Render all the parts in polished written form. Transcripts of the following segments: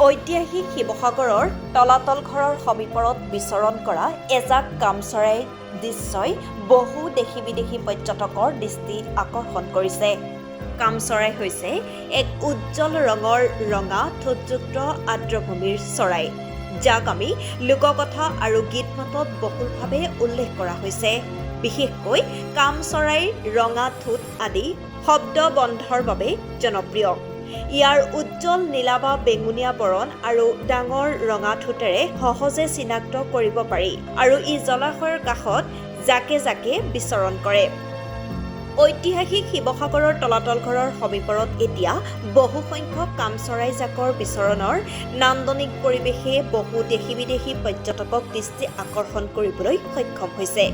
ঐতিহাসিক শিৱসাগৰৰ তলাতল ঘৰৰ সমীপত বিচৰণ কৰা এজাক কামচৰাই দৃশ্যই বহু দেশী বিদেশী পৰ্যটকৰ দৃষ্টি আকৰ্ষণ কৰিছে। কামচৰাই হৈছে এক উজ্জ্বল ৰঙৰ ৰঙা ঠোঁটযুক্ত আৰ্দ্ৰভূমিৰ চৰাই, যাক আমি লোককথা আৰু গীত মাতত বহুলভাৱে উল্লেখ কৰা হৈছে। বিশেষকৈ কামচৰাইৰ ৰঙা ঠোঁট আদি শব্দবন্ধৰ বাবে জনপ্ৰিয়। ইয়াৰ উজ্জ্বল নীলা বা বেঙুনীয়া বৰণ আৰু ডাঙৰ ৰঙা ঠোঁটেৰে সহজে চিনাক্ত কৰিব পাৰি আৰু ই জলাশয়ৰ কাষত জাকে জাকে বিচৰণ কৰে। ঐতিহাসিক শিৱসাগৰৰ তলাতল ঘৰৰ সমীপত এতিয়া বহু সংখ্যক কামচৰাই জাকৰ বিচৰণৰ নান্দনিক পৰিৱেশে বহু দেশী বিদেশী পৰ্যটকক দৃষ্টি আকৰ্ষণ কৰিবলৈ সক্ষম হৈছে।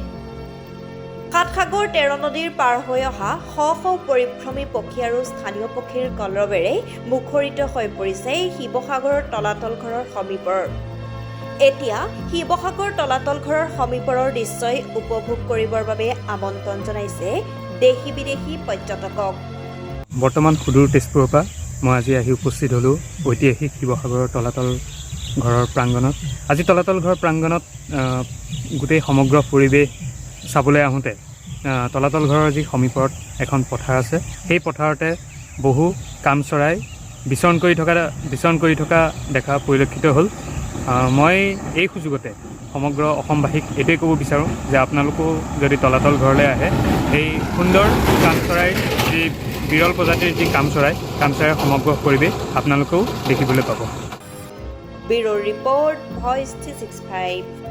সাতসাগৰ 13 নদীৰ পাৰ হৈ অহা শ শ পৰিভ্ৰমী পক্ষী আৰু স্থানীয় পক্ষীৰ কলৰৱেৰে মুখৰিত হৈ পৰিছে শিৱসাগৰৰ তলাতল ঘৰৰ সমীপৰ। এতিয়া শিৱসাগৰ তলাতল ঘৰৰ সমীপৰ দৃশ্যই উপভোগ কৰিবৰ বাবে আমন্ত্ৰণ জনাইছে দেশী বিদেশী পৰ্যটকক। বৰ্তমান সুদূৰ তেজপুৰৰ পৰা মই আজি আহি উপস্থিত হ'লোঁ ঐতিহাসিক শিৱসাগৰৰ তলাতল ঘৰৰ প্ৰাংগণত। আজি তলাতল ঘৰ প্ৰাংগণত গোটেই সমগ্ৰ পৰিৱেশ চাবলৈ আহোঁতে তলাতল ঘৰৰ যি সমীপত এখন পথাৰ আছে, সেই পথাৰতে বহু কামচৰাই বিচৰণ কৰি থকা দেখা পৰিলক্ষিত হ'ল। মই এই সুযোগতে সমগ্ৰ অসমবাসীক এইটোৱে ক'ব বিচাৰোঁ যে আপোনালোকেও যদি তলাতল ঘৰলৈ আহে, এই সুন্দৰ কামচৰাইৰ যি বিৰল প্ৰজাতিৰ যি কামচৰাইৰ সমগ্ৰ পৰিৱেশ আপোনালোকেও দেখিবলৈ পাব। Bureau report, voice 365।